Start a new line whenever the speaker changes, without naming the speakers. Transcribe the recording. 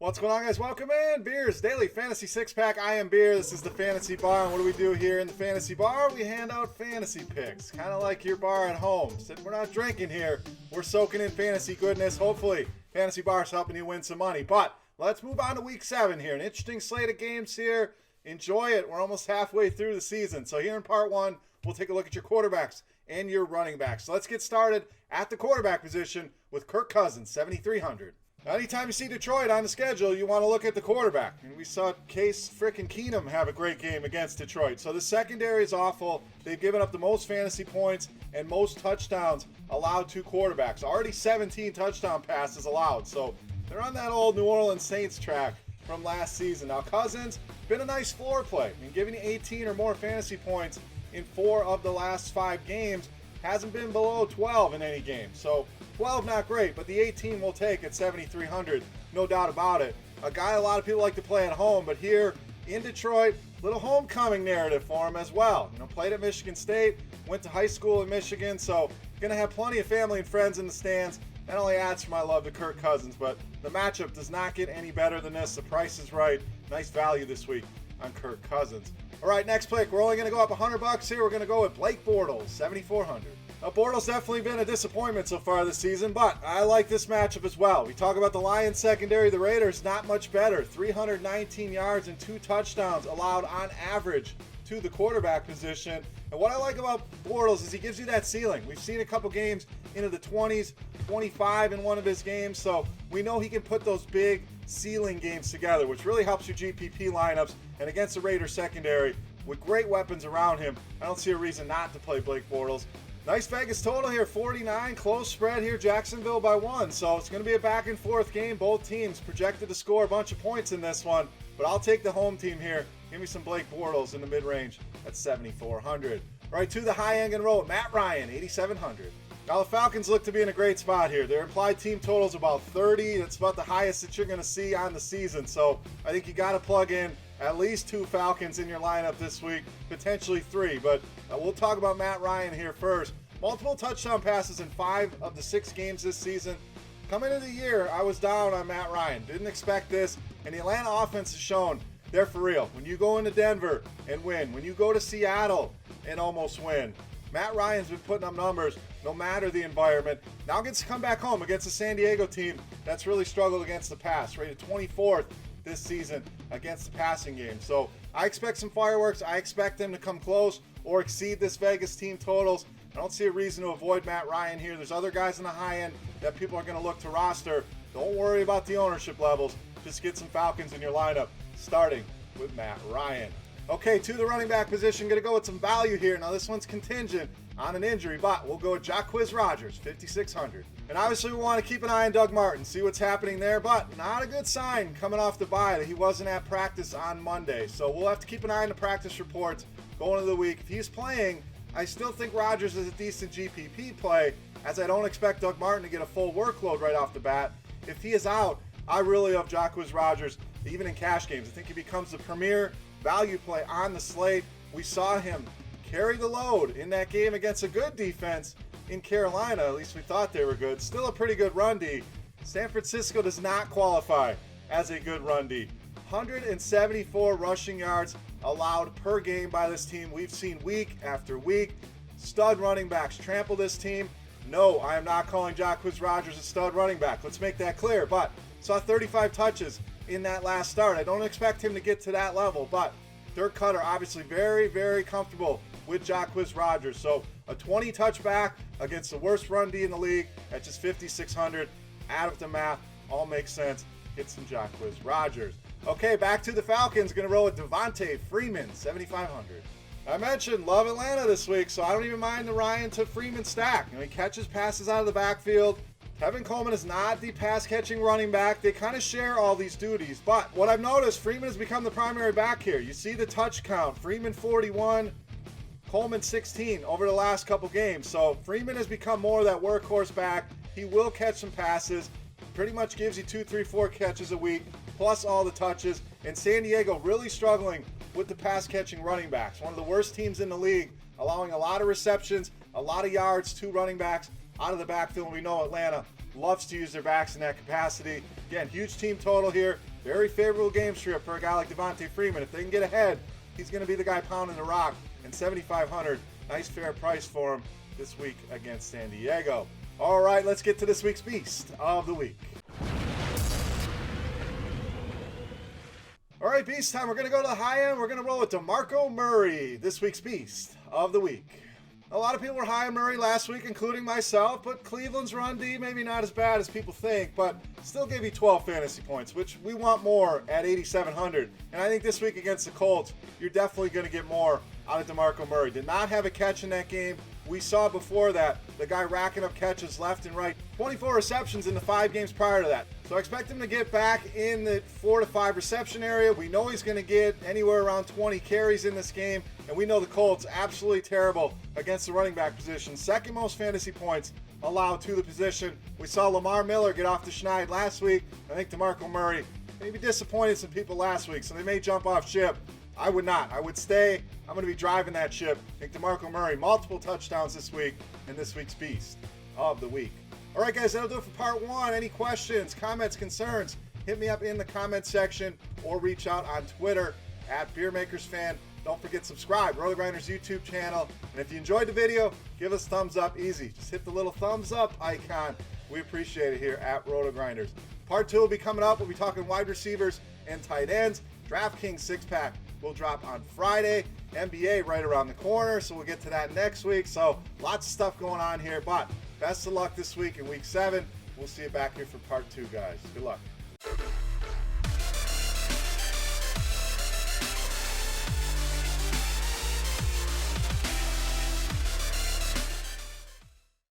What's going on, guys? Welcome in. Beer's Daily Fantasy Six Pack. I am Beer. This is the Fantasy Bar. And what do we do here in the Fantasy Bar? We hand out fantasy picks, kind of like your bar at home. Except we're not drinking here. We're soaking in fantasy goodness. Hopefully, Fantasy Bar's helping you win some money. But let's move on to Week 7 here. An interesting slate of games here. Enjoy it. We're almost halfway through the season. So here in Part 1, we'll take a look at your quarterbacks and your running backs. So let's get started at the quarterback position with Kirk Cousins, 7,300. Anytime you see Detroit on the schedule, you want to look at the quarterback. And we saw Case frickin' Keenum have a great game against Detroit. So the secondary is awful. They've given up the most fantasy points and most touchdowns allowed to quarterbacks. Already 17 touchdown passes allowed. So they're on that old New Orleans Saints track from last season. Now Cousins, been a nice floor play. I mean, giving you 18 or more fantasy points in 4 of the last 5 games. Hasn't been below 12 in any game. So 12 not great, but the 18 we'll take at 7,300, no doubt about it. A guy a lot of people like to play at home, but here in Detroit, little homecoming narrative for him as well. You know, played at Michigan State, went to high school in Michigan, so gonna have plenty of family and friends in the stands. That only adds to my love to Kirk Cousins, but the matchup does not get any better than this. The price is right. Nice value this week on Kirk Cousins. All right, next pick. We're only going to go up $100 here. We're going to go with Blake Bortles, 7,400. Now, Bortles definitely been a disappointment so far this season, but I like this matchup as well. We talk about the Lions secondary. The Raiders, not much better. 319 yards and 2 touchdowns allowed on average to the quarterback position. And what I like about Bortles is he gives you that ceiling. We've seen a couple games into the 20s, 25 in one of his games, so we know he can put those big ceiling games together, which really helps your GPP lineups. And against the Raiders secondary, with great weapons around him, I don't see a reason not to play Blake Bortles. Nice Vegas total here, 49. Close spread here, Jacksonville by 1. So it's going to be a back and forth game. Both teams projected to score a bunch of points in this one. But I'll take the home team here. Give me some Blake Bortles in the mid-range at 7,400. Right to the high end and roll, Matt Ryan, 8,700. Now the Falcons look to be in a great spot here. Their implied team total is about 30. That's about the highest that you're going to see on the season. So I think you got to plug in at least 2 Falcons in your lineup this week, potentially 3. But we'll talk about Matt Ryan here first. Multiple touchdown passes in 5 of the 6 games this season. Coming into the year, I was down on Matt Ryan. Didn't expect this. And the Atlanta offense has shown they're for real. When you go into Denver and win, when you go to Seattle and almost win, Matt Ryan's been putting up numbers no matter the environment. Now gets to come back home against the San Diego team that's really struggled against the pass. Rated 24th this season against the passing game. So I expect some fireworks. I expect them to come close or exceed this Vegas team totals. I don't see a reason to avoid Matt Ryan here. There's other guys in the high end that people are going to look to roster. Don't worry about the ownership levels. Just get some Falcons in your lineup, starting with Matt Ryan. Okay, to the running back position, going to go with some value here. Now, this one's contingent on an injury, but we'll go with Jacquizz Rodgers, 5,600. And obviously, we want to keep an eye on Doug Martin, see what's happening there, but not a good sign coming off the bye that he wasn't at practice on Monday. So we'll have to keep an eye on the practice reports going into the week. If he's playing, I still think Rodgers is a decent GPP play, as I don't expect Doug Martin to get a full workload right off the bat. If he is out, I really love Jacquizz Rodgers, even in cash games. I think he becomes the premier value play on the slate. We saw him carry the load in that game against a good defense in Carolina. At least we thought they were good. Still a pretty good run D. San Francisco does not qualify as a good run D. 174 rushing yards allowed per game by this team. We've seen week after week stud running backs trample this team. No, I am not calling Jacquizz Rodgers a stud running back. Let's make that clear. But saw 35 touches in that last start. I don't expect him to get to that level, but Dirk Cutter obviously very, very comfortable with Jacquizz Rodgers. So a 20 touchback against the worst run D in the league at just 5,600. Add up the math, all makes sense. Get some Jacquizz Rodgers. Okay, back to the Falcons. Going to roll with Devontae Freeman, 7,500. I mentioned love Atlanta this week, so I don't even mind the Ryan to Freeman stack. You know, he catches passes out of the backfield. Kevin Coleman is not the pass-catching running back. They kind of share all these duties. But what I've noticed, Freeman has become the primary back here. You see the touch count. Freeman 41, Coleman 16 over the last couple games. So Freeman has become more of that workhorse back. He will catch some passes. Pretty much gives you 2, 3, 4 catches a week, plus all the touches. And San Diego really struggling with the pass-catching running backs. One of the worst teams in the league, allowing a lot of receptions, a lot of yards to running backs out of the backfield. We know Atlanta loves to use their backs in that capacity. Again, huge team total here, Very favorable game script for a guy like Devontae Freeman. If they can get ahead, he's going to be the guy pounding the rock. And 7,500, nice fair price for him this week against San Diego. All right, let's get to this week's Beast of the Week. All right, Beast time. We're going to go to the high end. We're going to roll with DeMarco Murray, this week's Beast of the Week. A lot of people were high on Murray last week, including myself, but Cleveland's run D maybe not as bad as people think, but still gave you 12 fantasy points, which we want more at 8,700. And I think this week against the Colts, you're definitely going to get more out of DeMarco Murray. Did not have a catch in that game. We saw before that the guy racking up catches left and right. 24 receptions in the 5 games prior to that. So I expect him to get back in the 4 to 5 reception area. We know he's going to get anywhere around 20 carries in this game. And we know the Colts absolutely terrible against the running back position. Second most fantasy points allowed to the position. We saw Lamar Miller get off the schneid last week. I think DeMarco Murray maybe disappointed some people last week, so they may jump off ship. I would not. I would stay. I'm going to be driving that ship. I think DeMarco Murray, multiple touchdowns this week in this week's Beast of the Week. All right, guys, that'll do it for part 1. Any questions, comments, concerns, hit me up in the comment section or reach out on Twitter at BeerMakersFan. Don't forget to subscribe, RotoGrinders YouTube channel. And if you enjoyed the video, give us a thumbs up. Easy. Just hit the little thumbs up icon. We appreciate it here at RotoGrinders. Part 2 will be coming up. We'll be talking wide receivers and tight ends. DraftKings 6-pack will drop on Friday. NBA right around the corner, so we'll get to that next week. So lots of stuff going on here, but best of luck this week in week 7. We'll see you back here for part 2, guys. Good luck.